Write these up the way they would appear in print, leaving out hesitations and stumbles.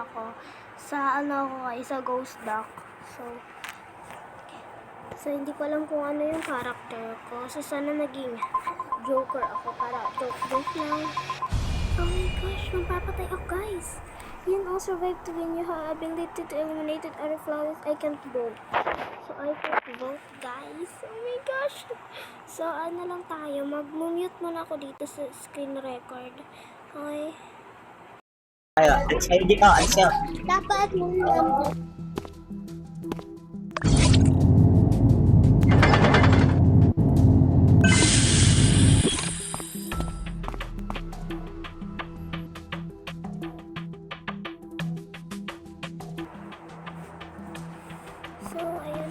ako sa sa Ghost Duck. So hindi ko alam kung ano yung character ko. So sana naging Joker ako para joke lang. Oh my gosh, mapapatay ako guys. You all survive to win. You have ability to eliminate other flowers. I can't vote. So I can't vote guys. Oh my gosh. So ano lang tayo, mag-mute muna ako dito sa screen record. Okay. Ayo, alis dito, alis kayo. Dapat muna. So, ayan.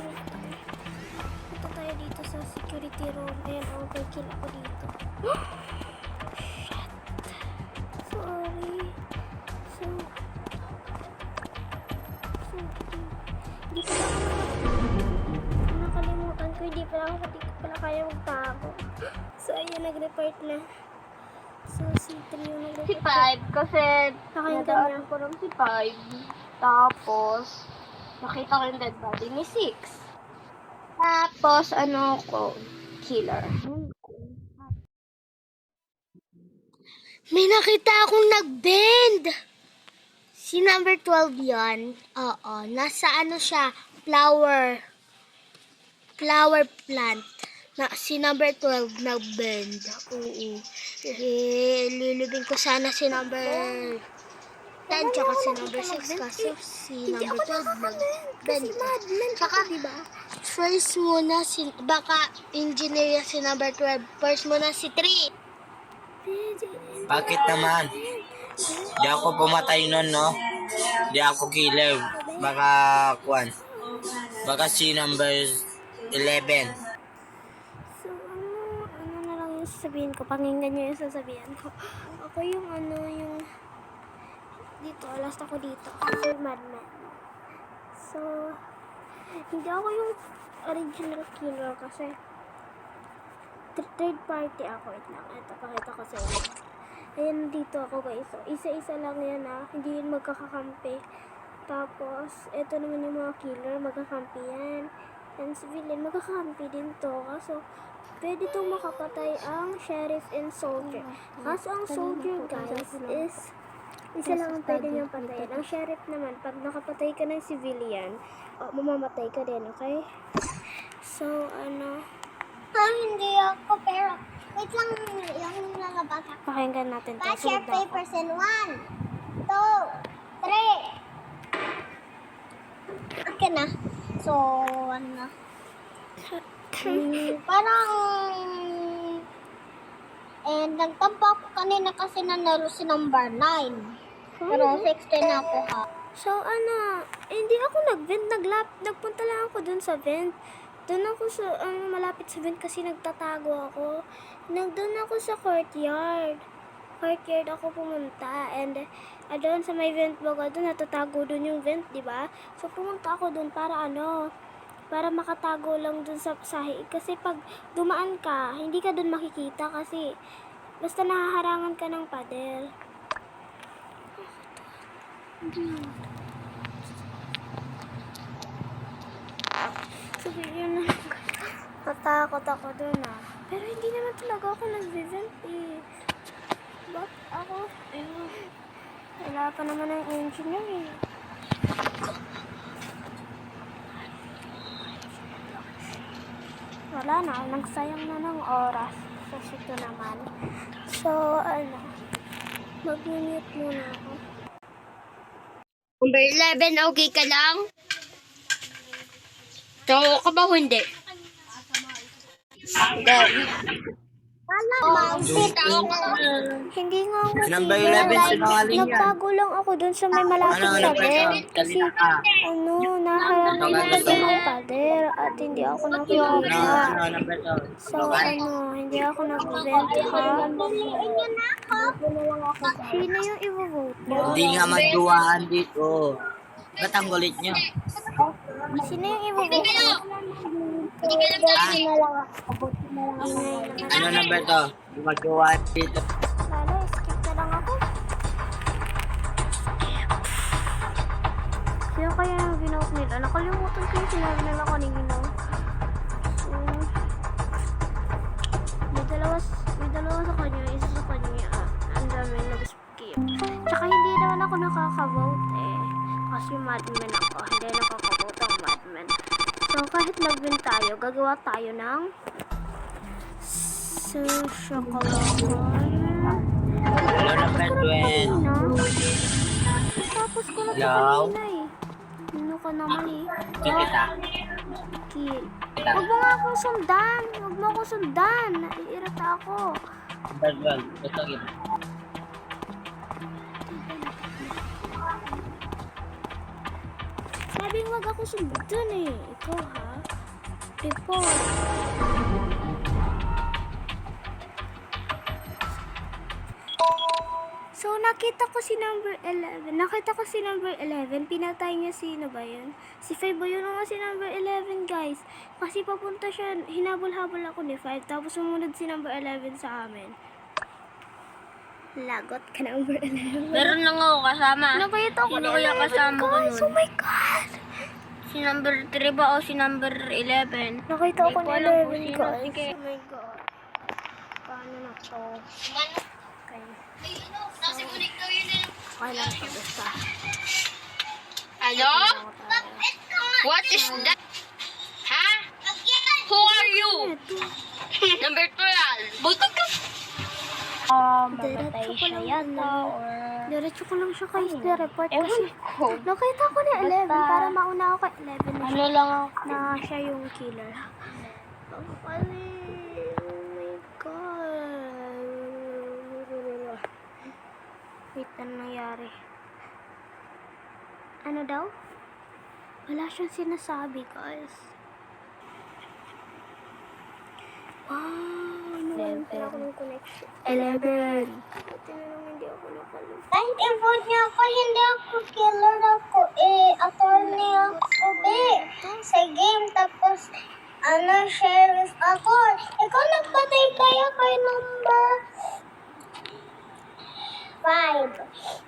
Punta tayo dito sa security room. Ayan, overkill ako dito. Shit. Sorry. So, hindi ko nakalimutan ko. Hindi ko pala kaya magtago. So, ayan, nag-report na. So, si 3 yung nag-report. Si 5 kasi nadaan ko lang si 5. Tapos, nakita ko yung dead body ni 6. Tapos, killer. May nakita akong nag-bend! Si number 12 yan. Oo. Nasa siya? Flower plant. Si number 12 nag-bend. Oo. Lilibing ko sana si number 10 tsaka si number 6 kasi si number 12 nag-bend. Tsaka, diba? First muna baka engineer si number 12. First muna si 3. Bakit naman? Di ako pumatay nun, no? Di ako killer. Baka si number 11. So, ano na lang yung sasabihin ko. Pakinggan nyo yung sasabihin ko. Ako yung yung dito. Last ako dito. Kasi madman. So, hindi ako yung original killer kasi third party ako. Wait lang. Ito, pakita ko sa inyo. Ayan, dito ako guys. So, isa-isa lang yan hindi yun magkakakampi. Tapos, ito naman yung mga killer. Magkakampi yan. And civilian, magkakampi din to. Kaso, pwede itong makapatay ang sheriff and soldier. Kaso, ang soldier guys is isa lang ang pwede niyang patayin. Ang sheriff naman, pag nakapatay ka ng civilian, mamamatay ka din, okay? So, Hindi ako, pero wait lang, yung lalabas ako. pakinggan natin to. Share Sunod na ako. papers in 1, 2, 3. Okay na. So, parang nagtampo ako kanina kasi nanalo si number 9. Pero 16 na ako ha. So, hindi ako nag-vent. Nagpunta lang ako dun sa vent. Doon ako sa, malapit sa vent kasi nagtatago ako. Doon ako sa courtyard. Courtyard ako pumunta. And, doon sa may vent baga, doon natatago doon yung vent, di ba? So, pumunta ako doon para para makatago lang doon sa sahig. Kasi pag dumaan ka, hindi ka doon makikita kasi basta nahaharangan ka ng pader. So, yun na. Natakot ako dun Pero hindi naman talaga ako nag-vent Ba't ako? Wala pa naman ang engineer Wala na. Nagsayang na ng oras. Kasi ito naman. So, mag-mute muna ako. Number 11, okay ka lang? Tawa ka ba o hindi? Hindi nga ako Number killer. 11, sinungaling yan. Nagtago lang ako dun sa may malapit sa bed. Kasi, naharapin ako ng pader at hindi ako nakikita. Number 12. So, hindi ako nag-vent ha. Sino yung i-vote mo? Hindi nga magduwahan dito. Ba't ang kulit nyo? Sino yung i-vote mo? Ano number to? Hindi magduwahan dito. Lalo, skip na lang ako. Nakalimutan ko yung sinabi nila kanina. So, may dalawa sa kanya, isa sa kanya, ang dami nag-skip. Tsaka hindi naman ako nakaka-vote eh. Kasi madman ako, hindi nakaka-vote ang madman. So, kahit mag-win tayo, gagawa tayo ng chocolate. Hello na, Bradwen. Tapos ko na ito Hello? kanina eh. Ano ka naman eh. Kita. Huwag mo nga akong sundan. Huwag mo akong sundan. Naiirita ako. Bradwen, ito yun. Sabi huwag ako sundan eh. Ikaw ha? Report. So, nakita ko si number 11. Pinatay niya sino ba yun? Si 5 ba yun nga si number 11, guys? Kasi papunta siya, hinabol-habol ako ni 5. Tapos sumunod si number 11 sa amin. Lagot ka number 11. Meron lang ako kasama. Nakita ko Sino ni kaya 11, kasama ko guys. nun? Oh my God! Si number 3 ba o si number 11? Nakita ko Hindi ni ko alam kung 11, sino. guys. Sige. Oh my God. Paano na to? Okay. Okay lang to. Basta. Ano? What is that? Ha? Who are you? Number 12. Butog ka. Mamatay Diretso ko siya lang yata ano. or... Diretso ko lang siya kay report Ewan kasi ko. nakita ko ni 11 para mauna ako kay 11 na Ano siya, lang ako. na siya yung killer. Ang pali. Oh my God. Wait, ano nangyari? Ano daw? Wala siyang sinasabi, guys. Wow, nawalan pala ako ng connection. 11. Buti na lang hindi ako nakalun. Kahit i-vote niya ako, hindi ako killer ako. Attorney ako, be. Sa game, tapos, sheriff ako. Ikaw nagpatay kaya kay number 5.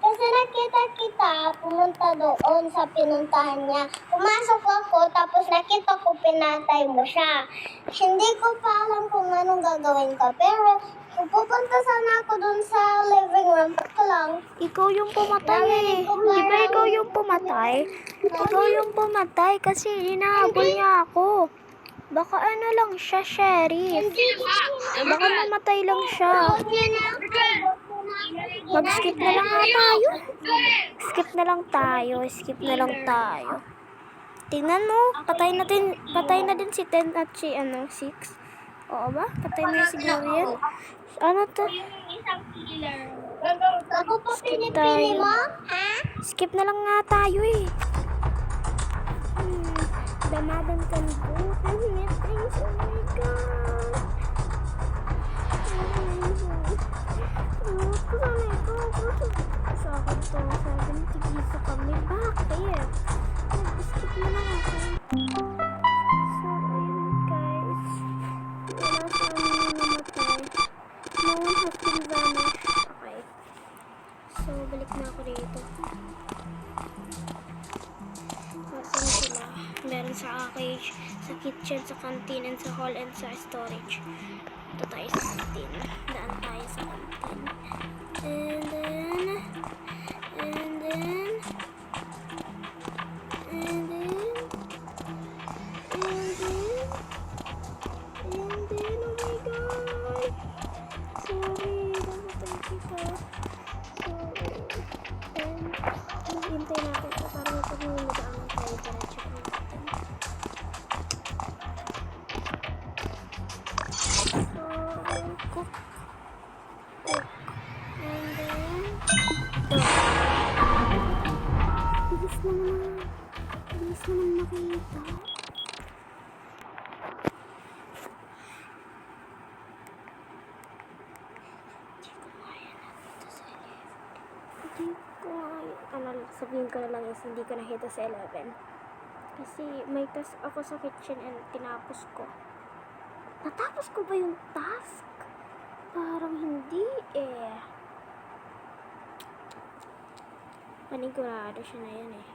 Kasi nakita kita, pumunta doon sa pinuntahan niya. Pumasok ako, tapos nakita ko pinatay mo siya. Hindi ko pa alam kung anong gagawin ka. Pero, pupunta sana ako doon sa living room. Ito lang. Ikaw yung pumatay eh. Di ba ikaw yung pumatay? Ikaw yung pumatay kasi hinahabol niya ako. Baka ano lang siya, sheriff. Baka mamatay lang siya. Mag-skip na lang nga tayo. Skip na lang tayo. Skip na lang tayo. Tingnan mo, patay na din si 10 at si 6. Oo ba? Patay na siguro yan. Ano to? Ako pa Skip pinipili tayo. mo? Ha? Skip na lang nga tayo eh. Damadan ka ni Boo. Things. Oh my God. Kasama ikaw. Sa akin to. Sabi ng tigisa kami. Bakit? Nag-skip na lang ako. So, ayun guys. Wala sa amin yung namatay. No one has been vanished. Okay. So, balik na ako dito. Nasaan sila? Meron sa cage, sa kitchen, sa canteen, and sa hall, and sa storage. Ito tayo sa canteen. Daan tayo sa canteen. And then, oh my God! Sorry, namatay kita. So, and, maghintay natin ito para mapag-uudaan tayo diretso ko natin. So, cook. And then, bilis naman makita. Sabihin ko na lang is hindi ko nakita sa 11. Kasi may task ako sa kitchen and tinapos ko. Natapos ko ba yung task? Parang hindi eh. Panigurado siya na yan eh.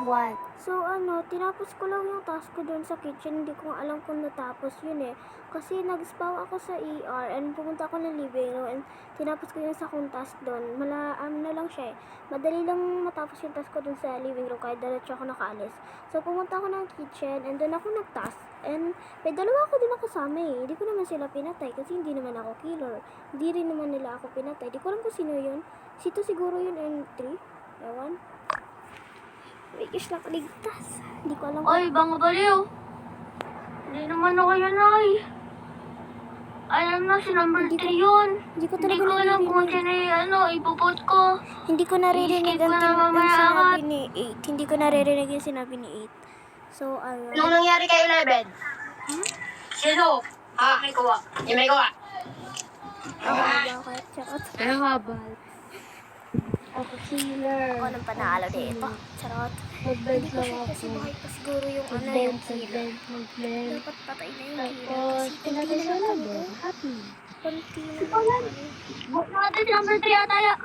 What? So tinapos ko lang yung task ko doon sa kitchen. Hindi ko nga alam kung natapos yun eh. Kasi nag-spawn ako sa ER and pumunta ako ng living room and tinapos ko yung sa kong task doon. Na lang siya eh. Madali lang matapos yung task ko doon sa living room kahit diretso ako nakaalis. So pumunta ako ng kitchen and doon ako nag-task. And may dalawa ako din ako kasama eh. Hindi ko naman sila pinatay kasi hindi naman ako killer. Hindi rin naman nila ako pinatay. Di ko alam kung sino yun. Sito siguro yun and 3. Ewan. May kiss nakaligtas. Hindi ko alam. Oy, bang baliw. Hindi naman ako yun, ay. Alam na, si number 3 yun. Hindi ko Hindi talaga ko alam kung naririnig. sino yung ipupot ko. Hindi ko naririnig I-skip ang ko na mamaya ang sinabi agad. ni 8. Hindi ko naririnig yung sinabi ni 8. So, ayun. Anong nangyari kay 11? Sino? May kuha. Yung may kuha. Bakit? Charot. Pero habal. Ako killer. Ako nang panalo dito. Charot. Hindi ko siya kasi bakit pa siguro yung yung killer. Dapat patay na yung killer. Kasi kunti na lang kami. Kunti na lang kami. Vote natin si number 3 yata ya.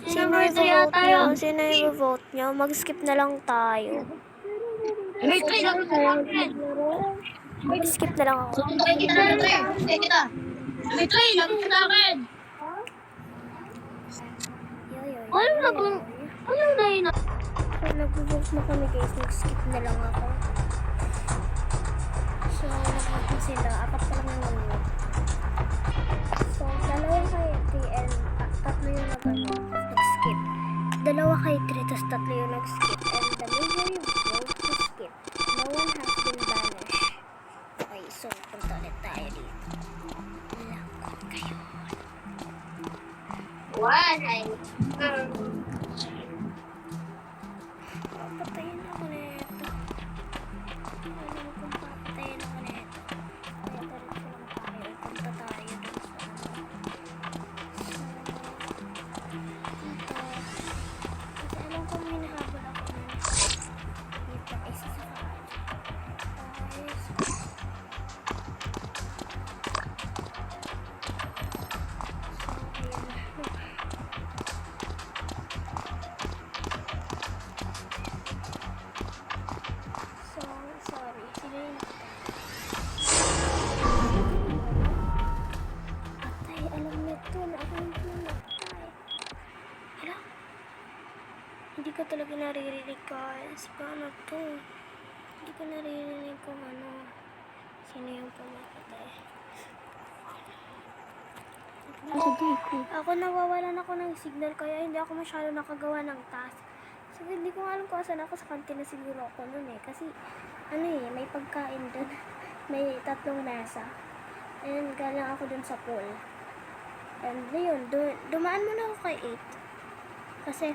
Si Sino number yung 3 yata vote ya. nyo? Sino yung vote nyo? Mag-skip na lang tayo. May 3 lang natin. Mag-skip na lang ako. Suntukin kita na 3. Suntukin kita. May 3 lang sa akin. Ano na kung... Ano na yun? Kung nag-vote na kami guys, nag-skip na lang ako. So, nag-vote na sila. 4 pa lang yung nag-vote. So, 2 kay 3 and 3 yung nag-skip. 2 kay 3, tapos 3 yung nag-skip. And the majority vote to skip. No one has been banished. Okay, so, punta ulit tayo dito. Lakot kayo. Papatayin ako nito. Alam kong papatayin ako nito. Kaya diretso lang tayo. Punta tayo dun sa ito. Kasi alam ko may nahabol ako nun. Dito, isa sa kanan. Guys. So, ayan. So, sorry. Sino yung patay? Alam nito na ako yung napatay. Hala? Hindi ko talaga naririnig guys. Paano to? Hindi ko naririnig kung sino yung pumatay. Ako nawawalan ako ng signal kaya hindi ako masyado nakagawa ng task. So, hindi ko alam kung asan ako sa kantina siguro ako nun eh. Kasi, may pagkain dun. May 3 mesa. And galing ako dun sa pool. And yun, dumaan muna ako kay 8. Kasi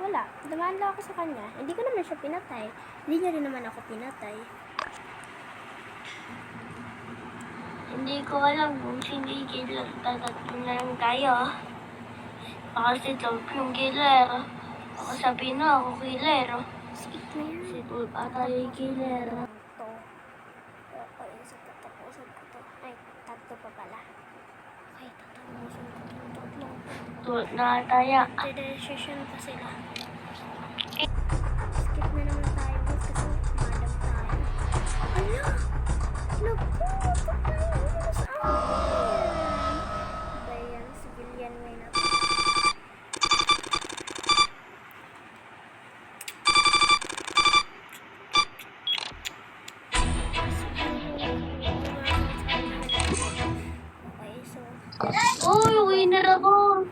wala. Dumaan lang ako sa kanya. Hindi ko naman siya pinatay. Hindi niya rin naman ako pinatay. Hindi ko alam kung sino yung killer. Tatatlo na lang tayo. Baka si Tulp yung killer. Baka sabihin na ako killer. Si 8 na yan. Si Tulp ata yung killer. Ito. Okay, so tatapusin ko to. Ay, 3 pa pala. Okay, tatapusin ko to. 3. Tulp na tayo. Decision pa sila. Skip na naman tayo kasi madam tayo. Ala! Naku! Patay mo sa akin! Ba yan? Civilian way na to. Okay, so Uy, winner ako.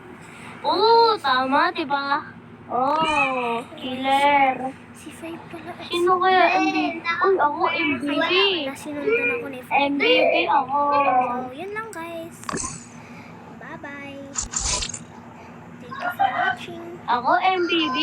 Oo, tama, diba? Oh, killer. si 5 pala. Sino kaya MVP? Uy, ako MVP. Nasinundan ako ni 5. MVP ako. So, yun lang guys. Bye-bye. Thank you for watching. Ako MVP.